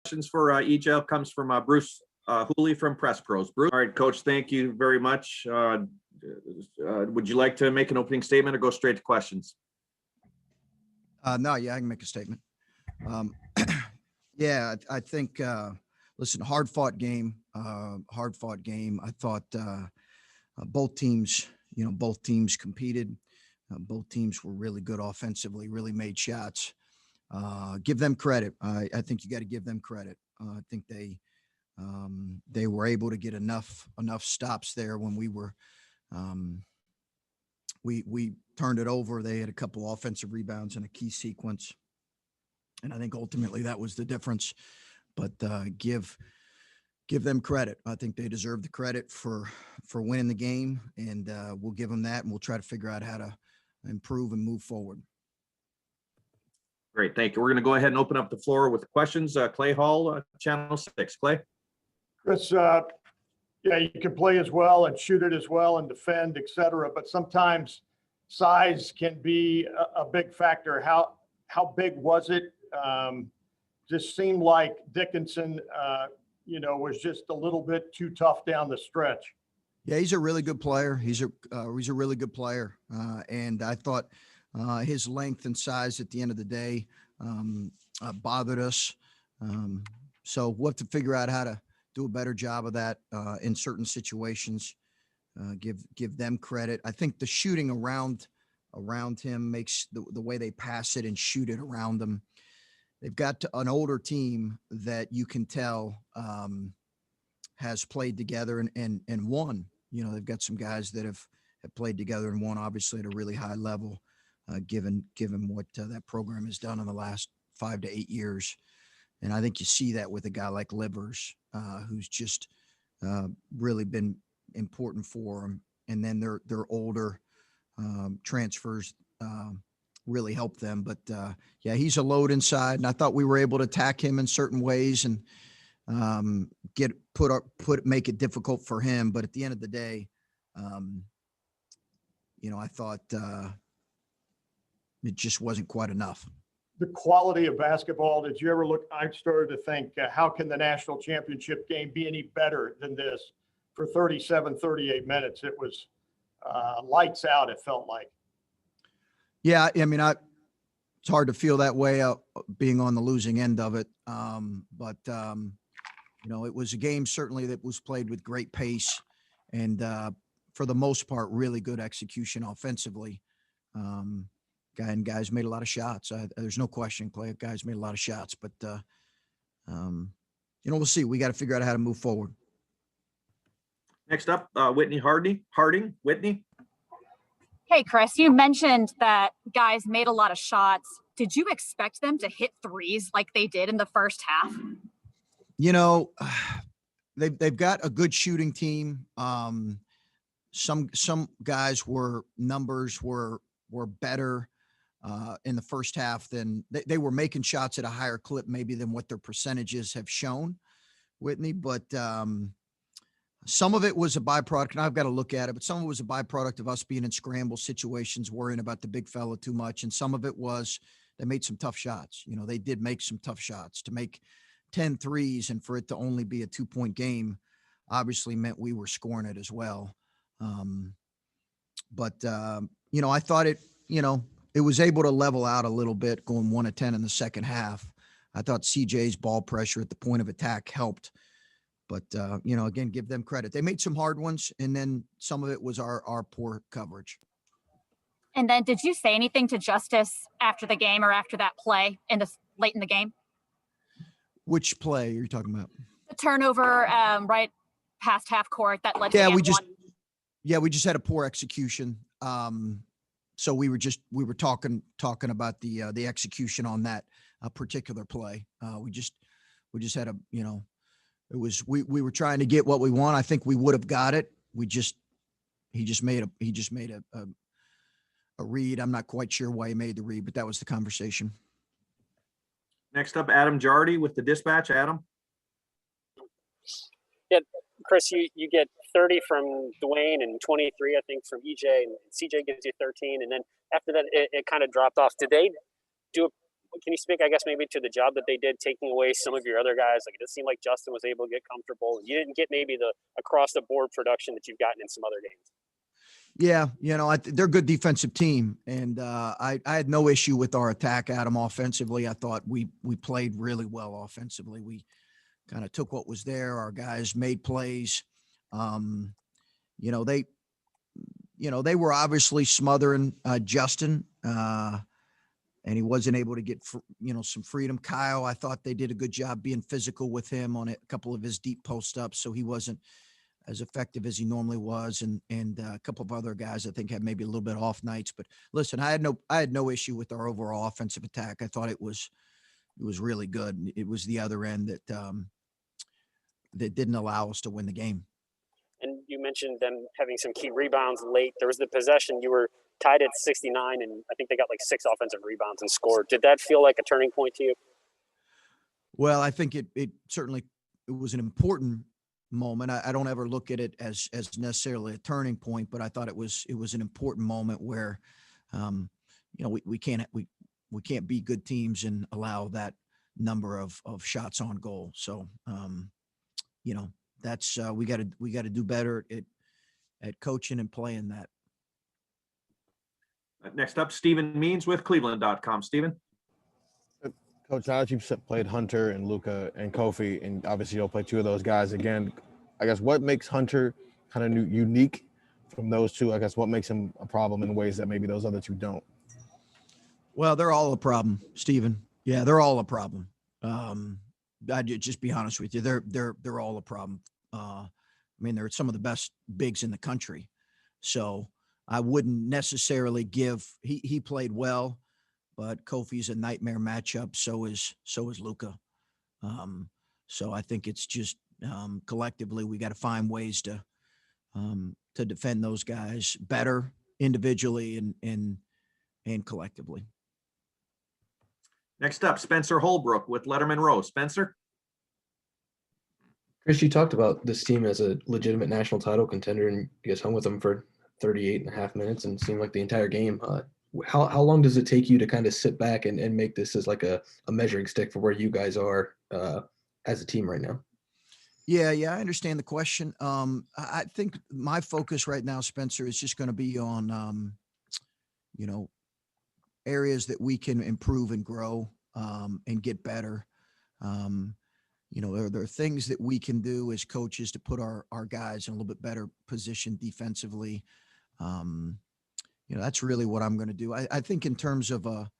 Questions for EJ comes from Bruce Hooley from Press Pros. Bruce. All right, Coach, thank you very much. Would you like to make an opening statement or go straight to questions? No, yeah, I can make a statement. Yeah, I think, listen, hard-fought game. I thought both teams competed. Both teams were really good offensively, really made shots. Give them credit. I think you got to give them credit. I think they were able to get enough stops there when we were we turned it over. They had a couple offensive rebounds in a key sequence, and I think ultimately that was the difference. But give them credit. I think they deserve the credit for winning the game, and we'll give them that, and we'll try to figure out how to improve and move forward. Great, thank you. We're going to go ahead and open up the floor with questions. Clay Hall, Channel 6. Clay? Chris, yeah, you can play as well and shoot it as well and defend, et cetera, but sometimes size can be a big factor. How big was it? Just seemed like Dickinson, was just a little bit too tough down the stretch. Yeah, he's a really good player. He's a really good player, and I thought his length and size at the end of the day bothered us. So we'll have to figure out how to do a better job of that in certain situations. Give them credit. I think the shooting around him makes the way they pass it and shoot it around them. They've got an older team that you can tell has played together and won. They've got some guys that have played together and won, obviously at a really high level, given what that program has done in the last 5 to 8 years. And I think you see that with a guy like Livers, who's just really been important for them. And then their older transfers really help them. But yeah, he's a load inside, and I thought we were able to attack him in certain ways and make it difficult for him. But at the end of the day, I thought it just wasn't quite enough. The quality of basketball, did you ever look? I started to think, how can the national championship game be any better than this for 37, 38 minutes? It was lights out, it felt like. Yeah, I mean, it's hard to feel that way being on the losing end of it. But it was a game certainly that was played with great pace and for the most part, really good execution offensively. Guys made a lot of shots. There's no question, Clay. Guys made a lot of shots, but we'll see. We got to figure out how to move forward. Next up, Whitney Harding. Whitney. Hey, Chris, you mentioned that guys made a lot of shots. Did you expect them to hit threes like they did in the first half? They've got a good shooting team. Some guys numbers were better in the first half than they were making shots at a higher clip maybe than what their percentages have shown, Whitney. But some of it was a byproduct, and I've got to look at it, but some of it was a byproduct of us being in scramble situations, worrying about the big fella too much. And some of it was they made some tough shots. They did make some tough shots. To make 10 threes and for it to only be a 2-point game obviously meant we were scoring it as well. But I thought it was able to level out a little bit going 1 of 10 in the second half. I thought CJ's ball pressure at the point of attack helped. But, again, give them credit. They made some hard ones, and then some of it was our poor coverage. And then did you say anything to Justice after the game or after that play late in the game? Which play are you talking about? The turnover right past half court that led to we just had a poor execution. So we were talking about the execution on that particular play. We just had we were trying to get what we want. I think we would have got it. He just made a read. I'm not quite sure why he made the read, but that was the conversation. Next up, Adam Jardy with the Dispatch. Adam. Yeah, Chris, you get 30 from Dwayne and 23, I think, from EJ, and CJ gives you 13, and then after that, it kind of dropped off. Did they do can you speak, I guess, maybe to the job that they did taking away some of your other guys? Like, it does seem like Justin was able to get comfortable, and you didn't get maybe the across the board production that you've gotten in some other games. Yeah, they're a good defensive team, and I had no issue with our attack, Adam. Offensively, I thought we played really well offensively. We kind of took what was there. Our guys made plays. They were obviously smothering Justin, and he wasn't able to get some freedom. Kyle, I thought they did a good job being physical with him on a couple of his deep post ups, so he wasn't as effective as he normally was, and a couple of other guys I think had maybe a little bit off nights. But listen, I had no issue with our overall offensive attack. I thought it was really good. It was the other end that didn't allow us to win the game. And you mentioned them having some key rebounds late. There was the possession. You were tied at 69, and I think they got like 6 offensive rebounds and scored. Did that feel like a turning point to you? Well, I think it certainly was an important moment. I don't ever look at it as necessarily a turning point, but I thought it was an important moment where, we can't beat good teams and allow that number of shots on goal. So, that's we got to do better at coaching and playing that. Next up, Stephen Means with Cleveland.com. Stephen. Coach, now that you've played Hunter and Luka and Kofi, and obviously you'll play 2 of those guys again, I guess what makes Hunter kind of unique from those 2? I guess what makes him a problem in ways that maybe those other 2 don't? Well, they're all a problem, Stephen. Yeah, they're all a problem. I'd just be honest with you. They're all a problem. They're some of the best bigs in the country. So I wouldn't necessarily he played well, but Kofi's a nightmare matchup. So is Luka. So I think it's just collectively we got to find ways to defend those guys better individually and collectively. Next up, Spencer Holbrook with Lettermen Row. Spencer. Chris, you talked about this team as a legitimate national title contender, and you guys hung with them for 38 and a half minutes and seemed like the entire game. How long does it take you to kind of sit back and make this as like a measuring stick for where you guys are as a team right now? Yeah, I understand the question. I think my focus right now, Spencer, is just going to be on, areas that we can improve and grow and get better. There are things that we can do as coaches to put our guys in a little bit better position defensively. That's really what I'm going to do. I think in terms of a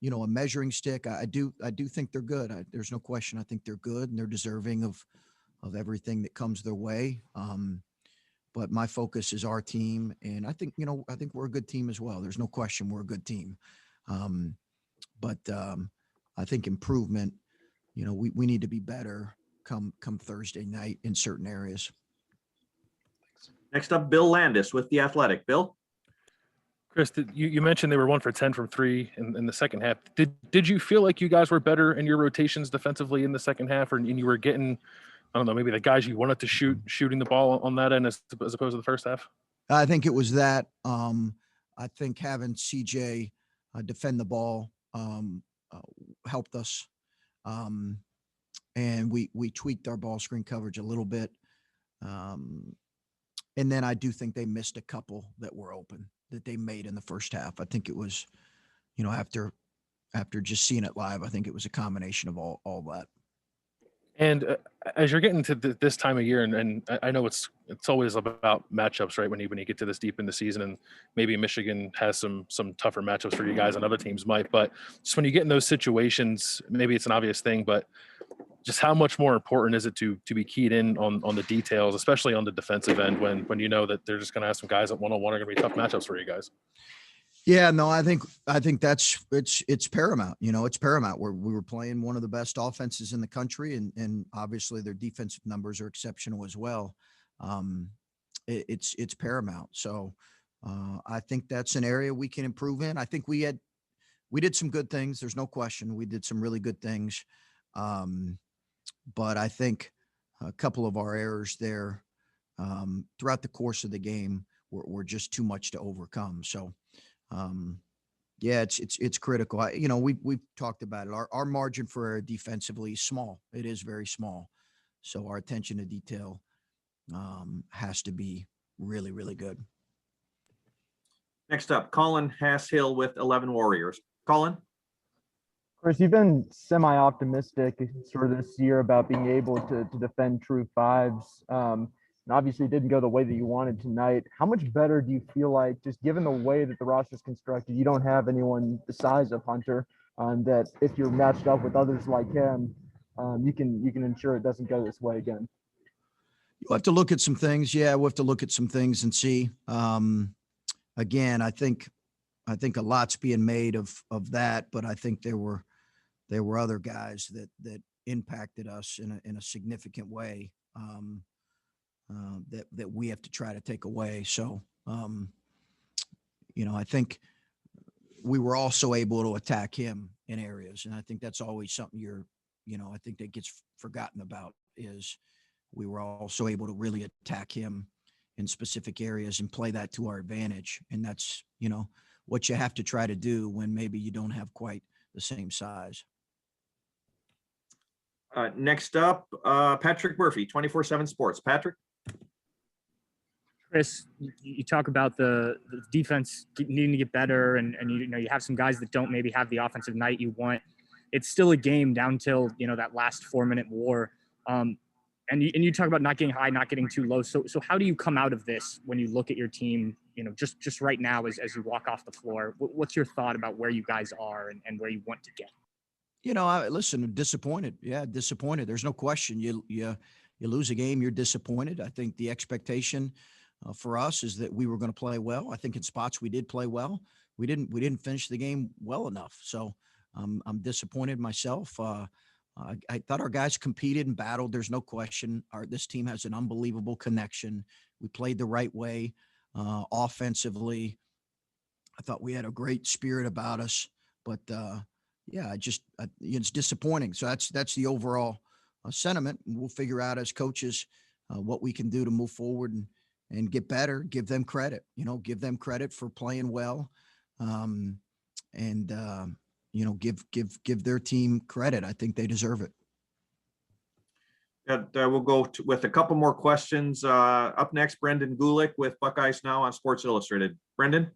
measuring stick, I do think they're good. There's no question. I think they're good and they're deserving of everything that comes their way. But my focus is our team. And I think we're a good team as well. There's no question we're a good team. But I think improvement, we need to be better come Thursday night in certain areas. Next up, Bill Landis with The Athletic. Bill. Chris, you mentioned they were 1 for 10 from 3 in the second half. Did you feel like you guys were better in your rotations defensively in the second half, and you were getting, I don't know, maybe the guys you wanted to shooting the ball on that end as opposed to the first half? I think it was that. I think having CJ defend the ball helped us. And we tweaked our ball screen coverage a little bit. And then I do think they missed a couple that were open that they made in the first half. I think it was, after just seeing it live, I think it was a combination of all that. And as you're getting to this time of year, and I know it's always about matchups, right? When you get to this deep in the season, and maybe Michigan has some tougher matchups for you guys and other teams might, but just when you get in those situations, maybe it's an obvious thing, but just how much more important is it to be keyed in on the details, especially on the defensive end, when you know that they're just going to have some guys that one-on-one are going to be tough matchups for you guys? Yeah, no, I think it's paramount. It's paramount. We were playing one of the best offenses in the country, and obviously their defensive numbers are exceptional as well. It's paramount. So I think that's an area we can improve in. I think we did some good things. There's no question. We did some really good things. But I think a couple of our errors there throughout the course of the game were just too much to overcome. So, Yeah, it's critical. We've talked about it. Our margin for error defensively is small. It is very small. So our attention to detail has to be really, really good. Next up, Colin Hasshill with 11 Warriors. Colin? Chris, you've been semi-optimistic sort of this year about being able to defend true fives. And obviously it didn't go the way that you wanted tonight. How much better do you feel like, just given the way that the roster is constructed, you don't have anyone the size of Hunter, that if you're matched up with others like him, you can ensure it doesn't go this way again? You'll have to look at some things. Yeah, we'll have to look at some things and see. Again, I think a lot's being made of that, but I think there were other guys that impacted us in a significant way that we have to try to take away. So, I think we were also able to attack him in areas, and I think that's always something I think that gets forgotten about, is we were also able to really attack him in specific areas and play that to our advantage. And that's, what you have to try to do when maybe you don't have quite the same size. Next up, Patrick Murphy, 24/7 Sports. Patrick? Chris, you talk about the defense needing to get better, and you have some guys that don't maybe have the offensive night you want. It's still a game down till that last 4-minute war. And you talk about not getting high, not getting too low. So how do you come out of this when you look at your team, just right now as you walk off the floor? What's your thought about where you guys are and where you want to get? Listen, disappointed. Yeah, disappointed. There's no question. You lose a game, you're disappointed. I think the expectation for us is that we were going to play well. I think in spots we did play well. We didn't finish the game well enough. So I'm disappointed myself. I thought our guys competed and battled. There's no question. This team has an unbelievable connection. We played the right way offensively. I thought we had a great spirit about us, but it's disappointing. So that's the overall sentiment. And we'll figure out as coaches what we can do to move forward and get better. Give them credit. Give them credit for playing well, give their team credit. I think they deserve it. We'll go with a couple more questions. Up next, Brendan Gulick with Buckeyes Now on Sports Illustrated. Brendan?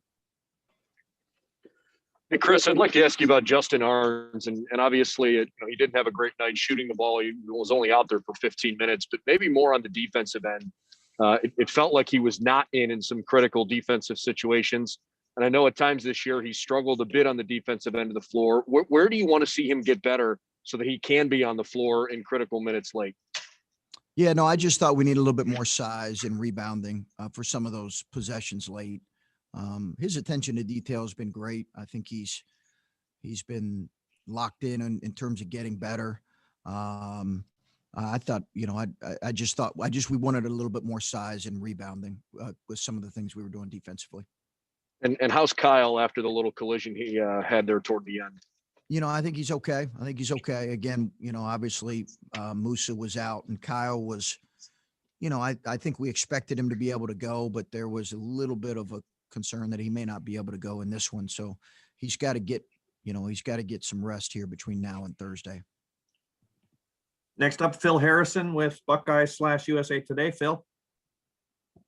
Hey, Chris, I'd like to ask you about Justin Ahrens, and obviously, he didn't have a great night shooting the ball. He was only out there for 15 minutes, but maybe more on the defensive end. It felt like he was not in some critical defensive situations. And I know at times this year he struggled a bit on the defensive end of the floor. Where do you want to see him get better so that he can be on the floor in critical minutes late? Yeah, no, I just thought we need a little bit more size and rebounding for some of those possessions late. His attention to detail has been great. I think he's been locked in terms of getting better. I thought, we wanted a little bit more size and rebounding with some of the things we were doing defensively. And how's Kyle after the little collision he had there toward the end? I think he's okay. Again, obviously Musa was out and Kyle was, I think we expected him to be able to go, but there was a little bit of a concern that he may not be able to go in this one. So he's got to get some rest here between now and Thursday. Next up, Phil Harrison with Buckeyes/USA Today. Phil?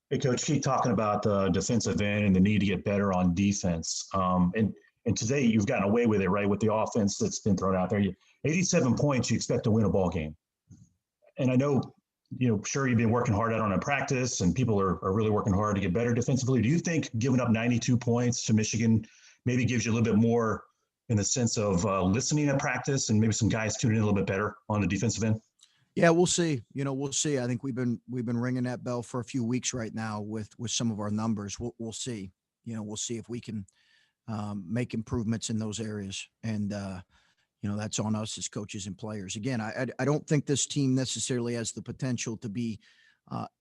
Hey, Coach, keep talking about the defensive end and the need to get better on defense. And today you've gotten away with it, right, with the offense that's been thrown out there. 87 points, you expect to win a ball game. And I know, sure, you've been working hard out on a practice and people are really working hard to get better defensively. Do you think giving up 92 points to Michigan maybe gives you a little bit more in the sense of listening at practice and maybe some guys tuning in a little bit better on the defensive end? Yeah, we'll see. We'll see. I think we've been ringing that bell for a few weeks right now with some of our numbers. We'll see. We'll see if we can make improvements in those areas. And that's on us as coaches and players. Again, I don't think this team necessarily has the potential to be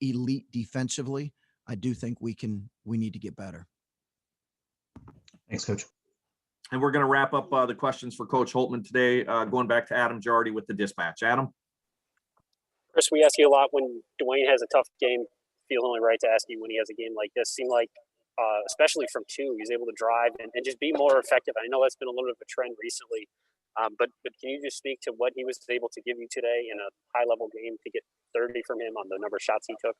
elite defensively. I do think we need to get better. Thanks, Coach. And we're going to wrap up the questions for Coach Holtmann today, going back to Adam Jardy with the Dispatch. Adam? Chris, we ask you a lot when Dwayne has a tough game. Feels only right to ask you when he has a game like this. Seemed like especially from two. He was able to drive and just be more effective. I know that's been a little bit of a trend recently, but can you just speak to what he was able to give you today in a high-level game to get 30 from him on the number of shots he took?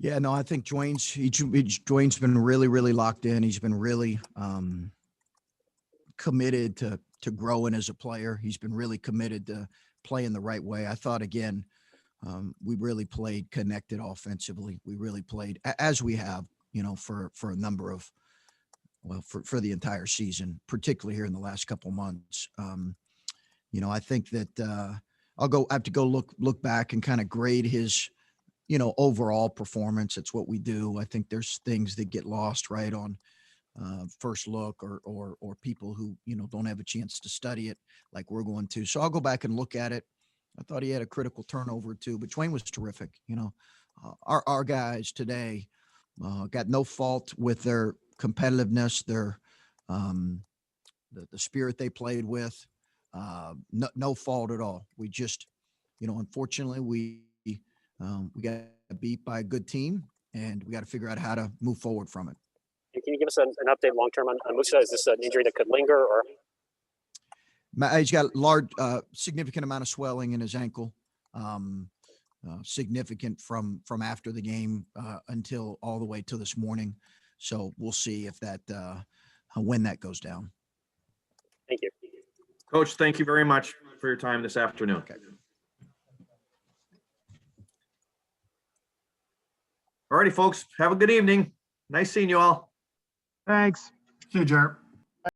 Yeah, no, I think Dwayne's been really, really locked in. He's been really committed to growing as a player. He's been really committed to playing the right way. I thought, again, we really played connected offensively. We really played as we have, for a number of, for the entire season, particularly here in the last couple months. I think that I have to go look back and kind of grade his, overall performance. It's what we do. I think there's things that get lost right on first look or people who, don't have a chance to study it like we're going to. So I'll go back and look at it. I thought he had a critical turnover too, but Dwayne was terrific. Our guys today got no fault with their competitiveness, their the spirit they played with. No fault at all. We just, unfortunately, we got beat by a good team, and we got to figure out how to move forward from it. And can you give us an update long term on Musa? Is this an injury that could linger, or? He's got a significant amount of swelling in his ankle, significant from after the game until all the way to this morning. So we'll see if that when that goes down. Thank you. Coach, thank you very much for your time this afternoon. Okay. All righty, folks. Have a good evening. Nice seeing you all. Thanks. See you, Jared.